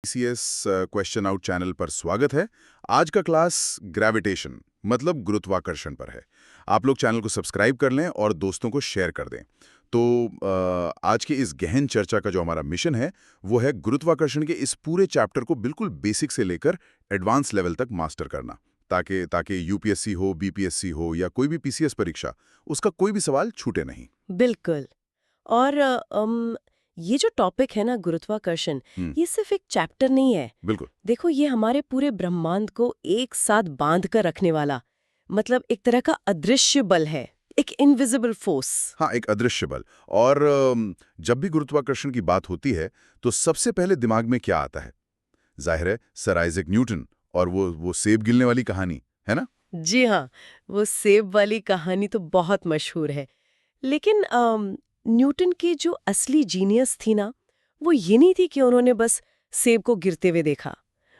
CS question out channel पर स्वागत है। आज का क्लास ग्रेविटेशन मतलब गुरुत्वाकर्षण पर है। आप लोग चैनल को सब्सक्राइब कर लें और दोस्तों को शेयर कर दें। तो आज की इस गहन चर्चा का जो हमारा मिशन है वो है गुरुत्वाकर्षण के इस पूरे चैप्टर को बिल्कुल बेसिक से लेकर एडवांस लेवल तक मास्टर करना, ताकि ताकि यूपीएससी हो, बीपीएससी हो या कोई भी पीसीएस परीक्षा, उसका कोई भी सवाल छूटे नहीं। बिल्कुल। और ये जो टॉपिक है ना गुरुत्वाकर्षण, ये सिर्फ एक चैप्टर नहीं है। बिल्कुल। देखो, ये हमारे पूरे ब्रह्मांड को एक साथ बांध कर रखने वाला, मतलब एक तरह का अदृश्य बल है, एक इनविजिबल फोर्स। हाँ, एक अदृश्य बल। और जब भी गुरुत्वाकर्षण की बात होती है तो सबसे पहले दिमाग में क्या आता है? जाहिर है सर आइजैक न्यूटन और वो सेब गिरने वाली कहानी, है ना? जी हाँ, वो सेब वाली कहानी तो बहुत मशहूर है। लेकिन न्यूटन की जो असली जीनियस थी ना, वो ये नहीं थी कि उन्होंने बस सेब को गिरते हुए देखा।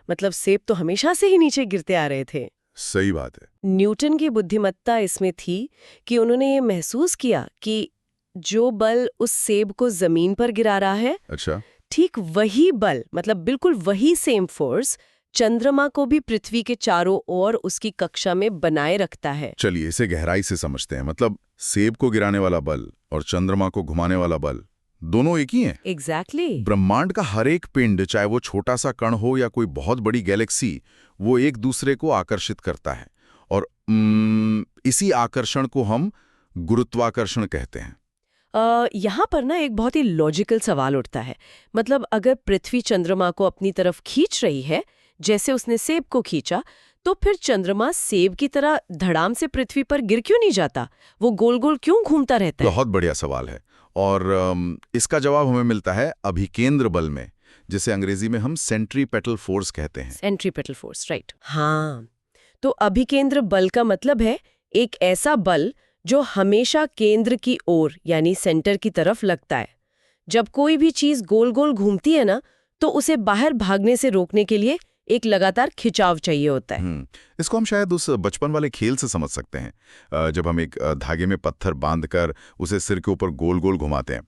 मतलब सेब तो हमेशा से ही नीचे गिरते आ रहे थे। सही बात है। न्यूटन की बुद्धिमत्ता इसमें थी कि उन्होंने ये महसूस किया कि जो बल उस सेब को जमीन पर गिरा रहा है, अच्छा। ठीक वही बल, मतलब बिल्कुल वही सेम फोर्स चंद्रमा को भी पृथ्वी के चारों ओर उसकी कक्षा में बनाए रखता है। चलिए इसे गहराई से समझते हैं। मतलब सेब को गिराने वाला बल और चंद्रमा को घुमाने वाला बल दोनों एक ही हैं। एग्जैक्टली। ब्रह्मांड का हर एक पिंड, चाहे वो छोटा सा कण हो या कोई बहुत बड़ी गैलेक्सी, वो एक दूसरे को आकर्षित करता है। और इसी आकर्षण को हम गुरुत्वाकर्षण कहते हैं। यहाँ पर ना एक बहुत ही लॉजिकल सवाल उठता है। मतलब अगर पृथ्वी चंद्रमा को अपनी तरफ खींच रही है, जैसे उसने सेब को खींचा, तो फिर चंद्रमा सेब की तरह धड़ाम से पृथ्वी पर गिर क्यों नहीं जाता? वो गोल गोल क्यों घूमता रहता है? बहुत बढ़िया सवाल है। और इसका जवाब हमें मिलता है अभिकेंद्र बल में, जिसे अंग्रेजी में हम सेंट्रीपेटल फोर्स कहते हैं। Centripetal force, right. हाँ, तो अभिकेंद्र बल का मतलब है एक ऐसा बल जो हमेशा केंद्र की ओर यानी सेंटर की तरफ लगता है। जब कोई भी चीज गोल गोल घूमती है ना, तो उसे बाहर भागने से रोकने के लिए एक लगातार खिंचाव चाहिए होता है। इसको हम शायद उस बचपन वाले खेल से समझ सकते हैं, जब हम एक धागे में पत्थर बांधकर उसे सिर के ऊपर गोल गोल घुमाते हैं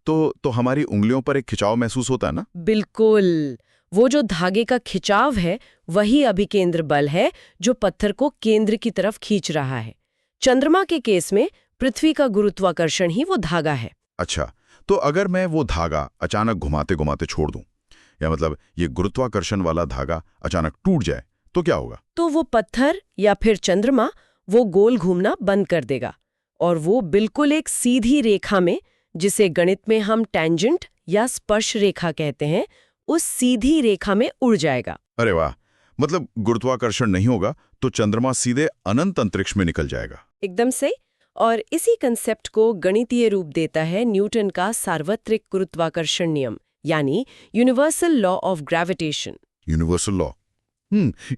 तो हमारी उंगलियों पर एक खिंचाव महसूस होता है ना? बिल्कुल। वो जो धागे का खिंचाव है, वही अभिकेंद्र बल है जो पत्थर को केंद्र की तरफ खींच रहा है। चंद्रमा के केस में पृथ्वी का गुरुत्वाकर्षण ही वो धागा है। अच्छा, तो अगर मैं वो धागा अचानक घुमाते घुमाते छोड़ दूं, या मतलब ये गुरुत्वाकर्षण वाला धागा अचानक टूट जाए, तो क्या होगा? तो वो पत्थर या फिर चंद्रमा वो गोल घूमना बंद कर देगा और वो बिल्कुल एक सीधी रेखा में, जिसे गणित में हम टैंजेंट या स्पर्श रेखा कहते हैं, उस सीधी रेखा में उड़ जाएगा। अरे वाह! मतलब गुरुत्वाकर्षण नहीं होगा तो चंद्रमा सीधे अनंत अंतरिक्ष में निकल जाएगा। एकदम सही। और इसी कंसेप्ट को गणितीय रूप देता है न्यूटन का सार्वत्रिक गुरुत्वाकर्षण नियम, यानी universal law of gravitation. Universal law.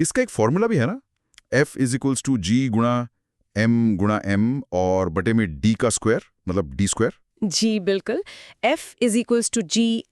इसका एक फॉर्मूला भी है ना? F=g गुणा m और बटे में d का स्क्वायर, मतलब d स्क्वायर। जी बिल्कुल, F=g(m(m)d²।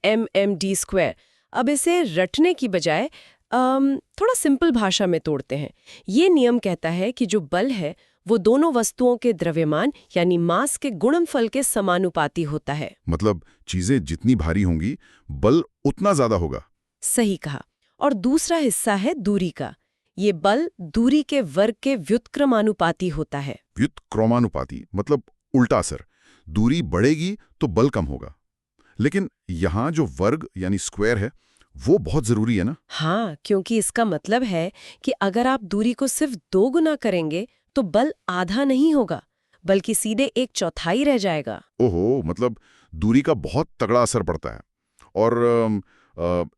अब इसे रटने की बजाय थोड़ा सिंपल भाषा में तोड़ते हैं। ये नियम कहता है कि जो बल है वो दोनों वस्तुओं के द्रव्यमान यानी मास के गुणनफल के समानुपाती होता है। मतलब चीजें जितनी भारी होंगी बल उतना ज्यादा होगा। सही कहा। और दूसरा हिस्सा है दूरी का। ये बल दूरी के वर्ग के व्युत्क्रमानुपाती होता है। व्युत्क्रमानुपाती मतलब उल्टा असर। दूरी बढ़ेगी तो बल कम होगा। लेकिन यहाँ जो वर्ग यानी स्क्वायर है वो बहुत जरूरी है ना? हाँ, क्योंकि इसका मतलब है कि अगर आप दूरी को सिर्फ 2 गुना करेंगे तो बल आधा नहीं होगा, बल्कि सीधे 1/4 रह जाएगा। ओहो, मतलब दूरी का बहुत तगड़ा असर पड़ता है। और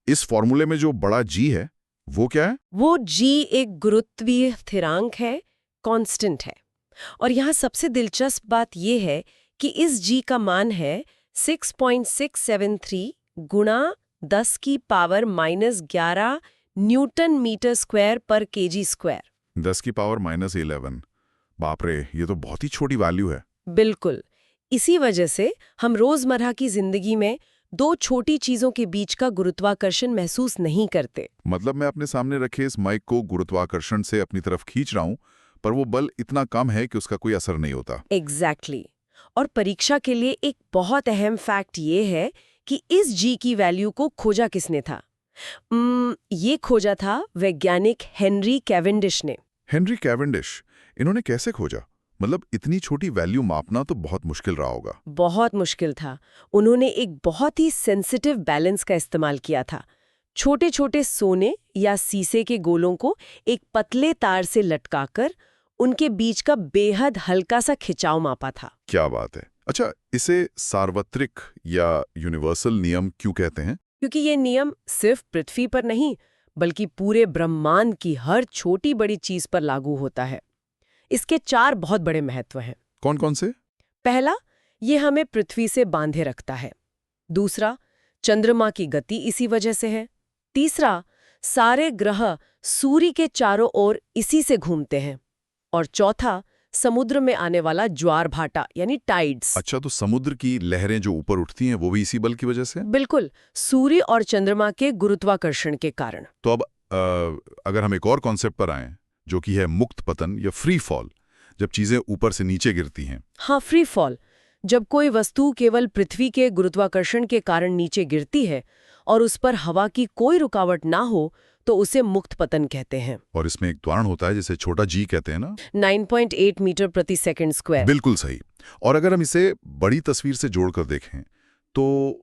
इस फॉर्मूले में जो बड़ा जी है वो क्या है? वो जी एक गुरुत्वीय स्थिरांक है, कांस्टेंट है। और यहाँ सबसे दिलचस्प बात ये है कि इस जी का मान है 6.673 गुणा 10 की पावर -11 न्यूटन मीटर स्क्वायर पर केजी स्क्वायर। 10 की पावर -11। बाप रे, ये तो बहुत ही छोटी वैल्यू है। बिल्कुल। इसी वजह से हम रोजमर्रा की जिंदगी में 2 छोटी चीजों के बीच का गुरुत्वाकर्षण महसूस नहीं करते। मतलब मैं अपने सामने रखे इस माइक को गुरुत्वाकर्षण से अपनी तरफ खींच रहा हूं, पर वो बल इतना कम है कि उसका कोई असर नहीं होता। एग्जैक्टली। और परीक्षा के लिए एक बहुत अहम फैक्ट ये है कि इस जी की वैल्यू को खोजा किसने था। ये खोजा था वैज्ञानिक हेनरी कैवेंडिश ने। हेनरी कैवेंडिश, इन्होंने कैसे खोजा? मतलब इतनी छोटी वैल्यू मापना तो बहुत मुश्किल रहा होगा। बहुत मुश्किल था। उन्होंने एक बहुत ही सेंसिटिव बैलेंस का इस्तेमाल किया था। छोटे छोटे सोने या सीसे के गोलों को एक पतले तार से लटकाकर उनके बीच का बेहद हल्का सा खिंचाव मापा था। क्या बात है। अच्छा, इसे सार्वत्रिक या यूनिवर्सल नियम क्यों कहते हैं? क्योंकि ये नियम सिर्फ पृथ्वी पर नहीं बल्कि पूरे ब्रह्मांड की हर छोटी बड़ी चीज पर लागू होता है। इसके 4 बहुत बड़े महत्व हैं। कौन कौन से? पहला, ये हमें पृथ्वी से बांधे रखता है। दूसरा, चंद्रमा की गति इसी वजह से है। तीसरा, सारे ग्रह सूर्य के चारों ओर इसी से घूमते हैं। और चौथा, समुद्र में आने वाला ज्वार भाटा यानी टाइड्स। अच्छा, तो समुद्र की लहरें जो ऊपर उठती हैं वो भी इसी बल की वजह से? बिल्कुल, सूर्य और चंद्रमा के गुरुत्वाकर्षण के कारण। तो अब अगर हम एक और कॉन्सेप्ट पर आएं, जो कि है मुक्त पतन या फ्री फॉल, जब चीजें ऊपर से नीचे गिरती हैं। हाँ, फ्री फॉल। जब कोई वस्तु केवल पृथ्वी के गुरुत्वाकर्षण के कारण नीचे गिरती है और उस पर हवा की कोई रुकावट ना हो तो उसे मुक्त पतन कहते हैं। और इसमें एक त्वरण होता है जिसे छोटा जी कहते हैं ना? 9.8 मीटर प्रति सेकंड स्क्वायर। बिल्कुल सही। और अगर हम इसे बड़ी तस्वीर से जोड़कर देखें तो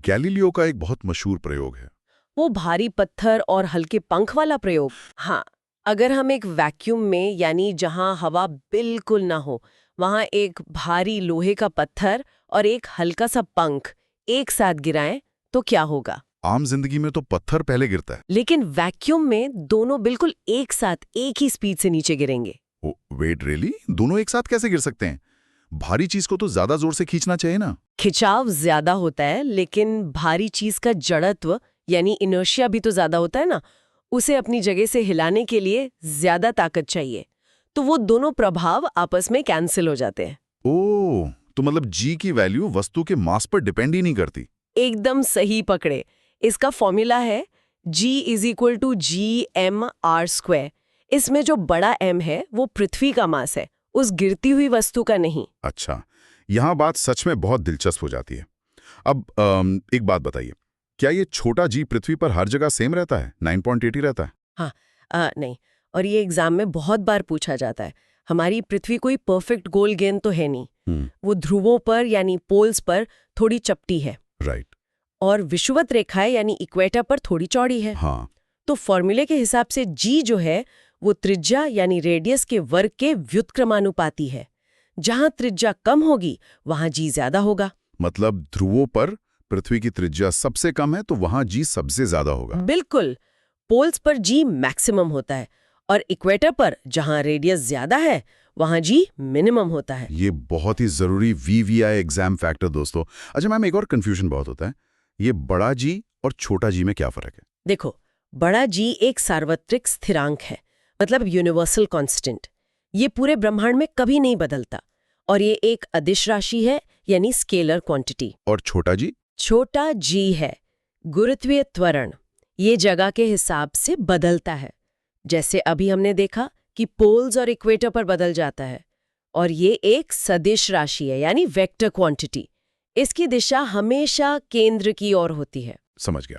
गैलीलियो का एक बहुत मशहूर प्रयोग है। वो भारी पत्थर और हल्के पंख वाला प्रयोग। हाँ, अगर हम एक वैक्यूम में यानी जहां हवा बिल्कुल ना हो वहां एक भारी लोहे का पत्थर और एक हल्का सा पंख एक साथ गिराएं तो क्या होगा? आम जिंदगी में तो पत्थर पहले गिरता है। लेकिन वैक्यूम में दोनों बिल्कुल एक साथ एक ही स्पीड से नीचे गिरेंगे। Wait, really? दोनों एक साथ कैसे गिर सकते हैं? भारी चीज को तो ज्यादा जोर से खींचना चाहिए ना? खिंचाव ज्यादा होता है लेकिन भारी चीज का जड़त्व यानी इनर्शिया भी तो ज्यादा होता है ना। उसे अपनी जगह से हिलाने के लिए ज्यादा ताकत चाहिए, तो वो दोनों प्रभाव आपस में कैंसिल हो जाते हैं। ओह, तो मतलब जी की वैल्यू वस्तु के मास पर डिपेंड ही नहीं करती। एकदम सही पकड़े। इसका फॉर्मूला है G=GmR²। इसमें जो बड़ा m है वो पृथ्वी का मास है, उस गिरती हुई वस्तु का नहीं। अच्छा, यहाँ बात सच में बहुत दिलचस्प हो जाती है। अब एक बात बताइए, क्या ये छोटा जी पृथ्वी पर हर जगह सेम रहता है? 9.8 ही रहता है? हाँ, नहीं। और ये एग्जाम में बहुत बार पूछा जाता है। हमारी पृथ्वी कोई परफेक्ट गोल गेंद तो है नहीं। वो ध्रुवों पर यानी पोल्स पर थोड़ी चपटी है। राइट। और विषुवत रेखाएं यानी इक्वेटर पर थोड़ी चौड़ी है। हाँ। तो फॉर्मूले के हिसाब से जी जो है वो त्रिज्या यानी रेडियस के वर्ग के व्युत्क्रमानुपाती है। जहां त्रिज्या कम होगी वहां जी ज्यादा होगा। मतलब ध्रुवों पर पृथ्वी की त्रिज्या सबसे कम है तो वहां जी सबसे ज्यादा होगा। बिल्कुल। पोल्स पर जी मैक्सिमम होता है और इक्वेटर पर जहां रेडियस ज्यादा है वहां जी मिनिमम होता है। ये बहुत ही जरूरी VVI एग्जाम फैक्टर दोस्तों। अच्छा मैम, एक और कंफ्यूजन बहुत होता है, ये बड़ा जी और छोटा जी में क्या फर्क है? देखो, बड़ा जी एक सार्वत्रिक स्थिरांक है, मतलब यूनिवर्सल कांस्टेंट। ये पूरे ब्रह्मांड में कभी नहीं बदलता और ये एक अदिश राशि है यानी स्केलर क्वांटिटी। और छोटा जी? छोटा जी है गुरुत्वीय त्वरण। ये जगह के हिसाब से बदलता है, जैसे अभी हमने देखा कि पोल्स और इक्वेटर पर बदल जाता है। और ये एक सदिश राशि है यानी वेक्टर क्वांटिटी। इसकी दिशा हमेशा केंद्र की ओर होती है। समझ गया।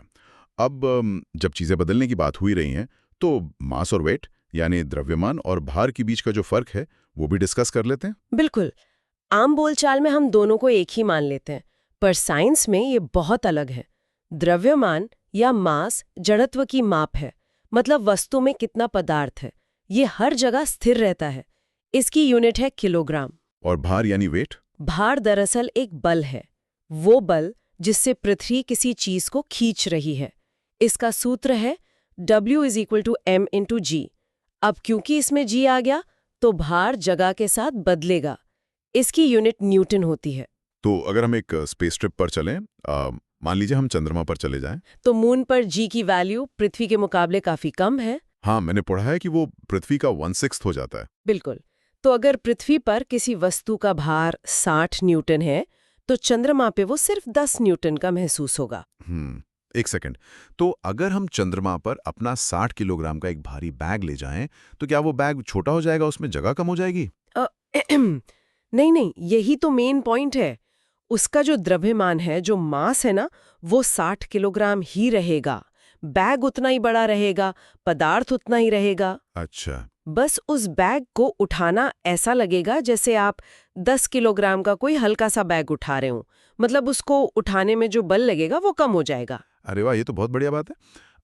अब जब चीजें बदलने की बात हुई रही हैं तो मास और वेट यानी द्रव्यमान और भार के बीच का जो फर्क है वो भी डिस्कस कर लेते हैं। बिल्कुल। आम बोलचाल में हम दोनों को एक ही मान लेते हैं, पर साइंस में ये बहुत अलग है। द्रव्यमान या मास जड़त्व की माप है, मतलब वस्तु में कितना पदार्थ है, ये हर जगह स्थिर रहता है। इसकी यूनिट है किलोग्राम। और भार यानी वेट? भार दरअसल एक बल है, वो बल जिससे पृथ्वी किसी चीज को खींच रही है। इसका सूत्र है W=m×G। अब क्योंकि इसमें G आ गया तो भार जगह के साथ बदलेगा। इसकी यूनिट न्यूटन होती है। तो अगर हम एक स्पेस ट्रिप पर चलें, मान लीजिए हम चंद्रमा पर चले जाएं, तो मून पर G की वैल्यू पृथ्वी के मुकाबले काफी कम है। हाँ, मैंने पढ़ा है कि वो पृथ्वी का 1/6 हो जाता है। बिल्कुल। तो अगर पृथ्वी पर किसी वस्तु का भार 60 न्यूटन है तो चंद्रमा पे वो सिर्फ 10 न्यूटन का महसूस होगा। एक सेकंड, तो अगर हम चंद्रमा पर अपना 60 किलोग्राम का एक भारी बैग ले जाएं तो क्या वो बैग छोटा हो जाएगा, उसमें जगह कम हो जाएगी? नहीं, यही तो मेन पॉइंट है। उसका जो द्रव्यमान है, जो मास है ना, वो 60 किलोग्राम ही रहेगा। बैग उतना ही बड़ा रहेगा, पदार्थ उतना ही रहेगा। अच्छा। बस उस बैग को उठाना ऐसा लगेगा जैसे आप 10 किलोग्राम का कोई हल्का सा बैग उठा रहे हो। मतलब उसको उठाने में जो बल लगेगा वो कम हो जाएगा। अरे वाह, ये तो बहुत बढ़िया बात है।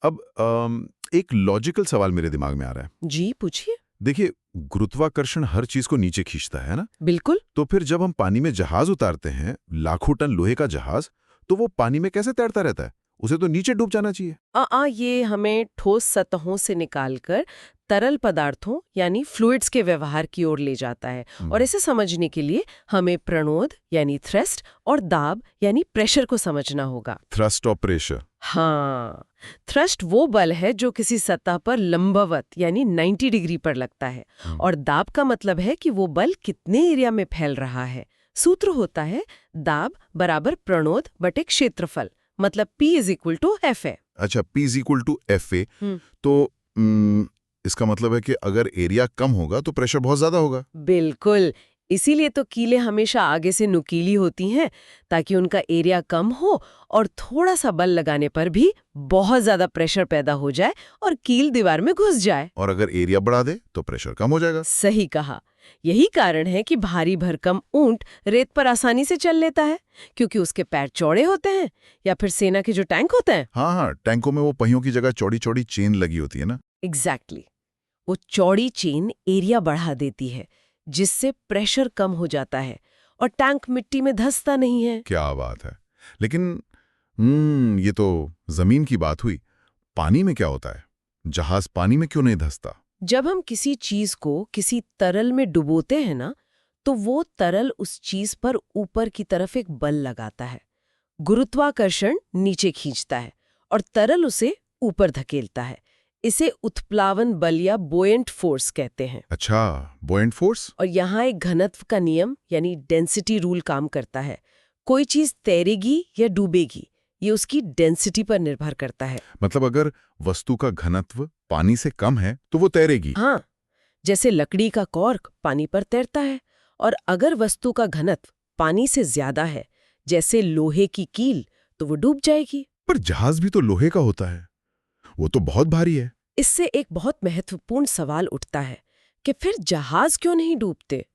अब एक लॉजिकल सवाल मेरे दिमाग में आ रहा है। जी, पूछिए। देखिए, गुरुत्वाकर्षण हर चीज को नीचे खींचता है ना? बिल्कुल। तो फिर जब हम पानी में जहाज उतारते हैं, लाखों टन लोहे का जहाज, तो वो पानी में कैसे तैरता रहता है? उसे तो नीचे डूब जाना चाहिए। ये हमें ठोस सतहों से निकालकर तरल पदार्थों यानी फ्लूइड्स के व्यवहार की ओर ले जाता है। और इसे समझने के लिए हमें प्रणोद यानी थ्रस्ट और दाब यानी प्रेशर को समझना होगा। थ्रस्ट और प्रेशर। हाँ, थ्रस्ट वो बल है जो किसी सतह पर लंबवत यानी 90 डिग्री पर लगता है। और दाब का मतलब है कि वो बल कितने एरिया में फैल रहा है। सूत्र होता है दाब बराबर प्रणोद बटे क्षेत्रफल, मतलब P = FA। अच्छा, P = FA। तो इसका मतलब है कि अगर एरिया कम होगा तो प्रेशर बहुत ज्यादा होगा। बिल्कुल, इसीलिए तो कीलें हमेशा आगे से नुकीली होती हैं, ताकि उनका एरिया कम हो और थोड़ा सा बल लगाने पर भी बहुत ज्यादा प्रेशर पैदा हो जाए और कील दीवार में घुस जाए। और अगर एरिया बढ़ा दे तो प्रेशर कम हो जाएगा। सही कहा। यही कारण है कि भारी भरकम ऊंट रेत पर आसानी से चल लेता है, क्योंकि उसके पैर चौड़े होते हैं। या फिर सेना के जो टैंक होते हैं, हाँ, टैंकों में वो पहियों की जगह चौड़ी चौड़ी चेन लगी होती है ना? एग्जैक्टली। वो चौड़ी चेन एरिया बढ़ा देती है, जिससे प्रेशर कम हो जाता है और टैंक मिट्टी में धंसता नहीं है। क्या बात है। लेकिन ये तो जमीन की बात हुई। पानी में क्या होता है? जहाज पानी में क्यों नहीं धंसता? जब हम किसी चीज को किसी तरल में डुबोते हैं ना, तो वो तरल उस चीज पर ऊपर की तरफ एक बल लगाता है। गुरुत्वाकर्षण नीचे खींचता है और तरल उसे ऊपर धकेलता है। इसे उत्प्लावन बल या बोयंट फोर्स कहते हैं। अच्छा, बॉयंट फोर्स। और यहाँ एक घनत्व का नियम यानी डेंसिटी रूल काम करता है। कोई चीज तैरेगी या डूबेगी, ये उसकी डेंसिटी पर निर्भर करता है। मतलब अगर वस्तु का घनत्व पानी से कम है तो वो तैरेगी। हाँ, जैसे लकड़ी का कॉर्क पानी पर तैरता है। और अगर वस्तु का घनत्व पानी से ज्यादा है, जैसे लोहे की कील, तो वो डूब जाएगी। पर जहाज भी तो लोहे का होता है, वो तो बहुत भारी है। इससे एक बहुत महत्वपूर्ण सवाल उठता है कि फिर जहाज क्यों नहीं डूबते?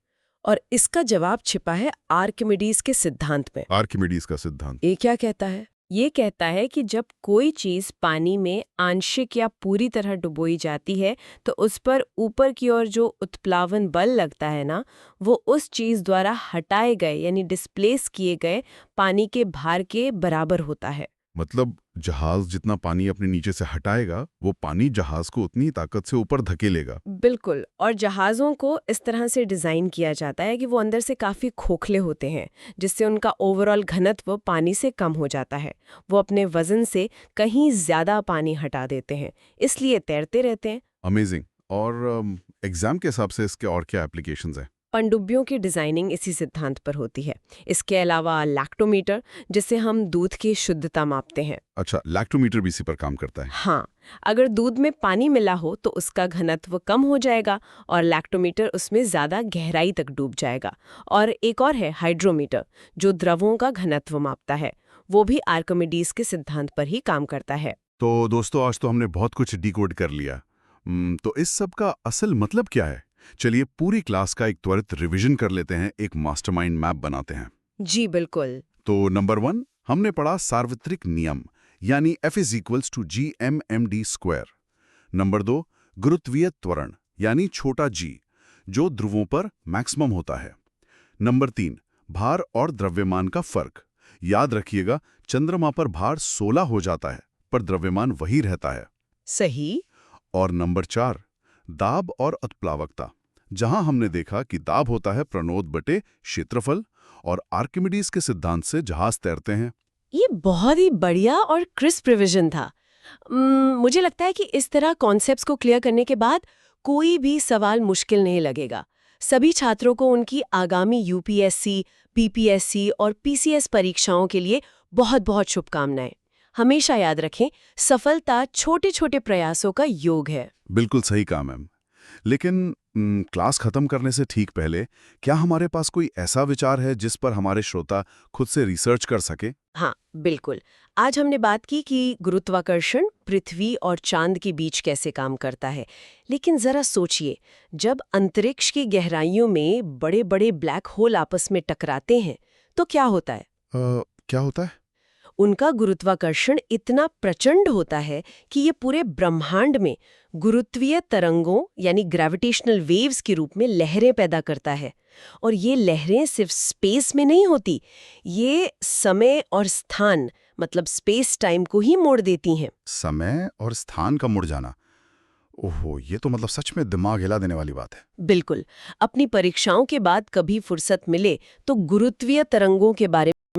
और इसका जवाब छिपा है आर्किमिडीज के सिद्धांत में। आर्किमिडीज का सिद्धांत। ये क्या कहता है? ये कहता है कि जब कोई चीज पानी में आंशिक या पूरी तरह डुबोई जाती है, तो उस पर ऊपर की ओर जो उत्प्लावन बल लगता है ना, वो उस चीज द्वारा हटाए गए यानी डिस्प्लेस किए गए पानी के भार के बराबर होता है। मतलब जहाज जितना पानी अपने नीचे से हटाएगा, वो पानी जहाज को उतनी ताकत से ऊपर धकेलेगा। बिल्कुल। और जहाज़ों को इस तरह से डिज़ाइन किया जाता है कि वो अंदर से काफ़ी खोखले होते हैं, जिससे उनका ओवरऑल घनत्व पानी से कम हो जाता है। वो अपने वजन से कहीं ज़्यादा पानी हटा देते हैं, इसलिए तैरते रहते हैं। अमेजिंग। और एग्जाम के हिसाब से इसके और क्या एप्लीकेशंस हैं? पनडुब्बियों की डिज़ाइनिंग इसी सिद्धांत पर होती है। इसके अलावा लैक्टोमीटर, जिससे हम दूध की शुद्धता मापते हैं। अच्छा, लैक्टोमीटर भी इसी पर काम करता है। हाँ, अगर दूध में पानी मिला हो तो उसका घनत्व कम हो जाएगा और लैक्टोमीटर उसमें ज़्यादा गहराई तक डूब जाएगा। और एक और है हाइड्रोमीटर, जो द्रवों का घनत्व मापता है। वो भी आर्किमिडीज के सिद्धांत पर ही काम करता है। तो दोस्तों, आज तो हमने बहुत कुछ डिकोड कर लिया। तो इस सब का असल मतलब क्या है? चलिए पूरी क्लास का एक त्वरित रिवीजन कर लेते हैं, एक मास्टरमाइंड मैप बनाते हैं। जी बिल्कुल। तो नंबर 1 हमने पढ़ा सार्वत्रिक नियम, यानी F = gmd²। नंबर 2 गुरुत्वीय त्वरण, यानी छोटा g, जो ध्रुवों पर मैक्सिमम होता है। नंबर 3 भार और द्रव्यमान का फर्क। याद रखिएगा, चंद्रमा पर भार 16 हो जाता है पर द्रव्यमान वही रहता है। सही। और नंबर 4 दाब और उत्प्लावकता, जहां हमने देखा कि दाब होता है प्रणोद बटे क्षेत्रफल और आर्किमिडीज के सिद्धांत से जहाज तैरते हैं। ये बहुत ही बढ़िया और क्रिस्प रिवीजन था। मुझे लगता है कि इस तरह कॉन्सेप्ट्स को क्लियर करने के बाद कोई भी सवाल मुश्किल नहीं लगेगा। सभी छात्रों को उनकी आगामी यूपीएससी, पीपीएससी और पीसीएस परीक्षाओं के लिए बहुत बहुत शुभकामनाएं। हमेशा याद रखें, सफलता छोटे छोटे प्रयासों का योग है। बिल्कुल सही कहा मैम। लेकिन क्लास खत्म करने से ठीक पहले क्या हमारे पास कोई ऐसा विचार है जिस पर हमारे श्रोता खुद से रिसर्च कर सके? हाँ, बिल्कुल। आज हमने बात की कि गुरुत्वाकर्षण पृथ्वी और चांद के बीच कैसे काम करता है। लेकिन जरा सोचिए, जब अंतरिक्ष की गहराइयों में बड़े-बड़े ब्लैक होल आपस में टकराते हैं, तो क्या होता है? क्या होता है? उनका गुरुत्वाकर्षण इतना प्रचंड होता है कि ये पूरे ब्रह्मांड में गुरुत्वीय तरंगों यानी ग्रेविटेशनल वेव्स के रूप में लहरें पैदा करता है। और ये लहरें सिर्फ स्पेस में नहीं होती, ये समय और स्थान मतलब स्पेस टाइम को ही मोड़ देती हैं। समय और स्थान का मुड़ जाना। ओहो, ये तो मतलब सच में दिमाग हिला देने वाली बात है। बिल्कुल। अपनी परीक्षाओं के बाद कभी फुर्सत मिले तो गुरुत्वीय तरंगों के बारे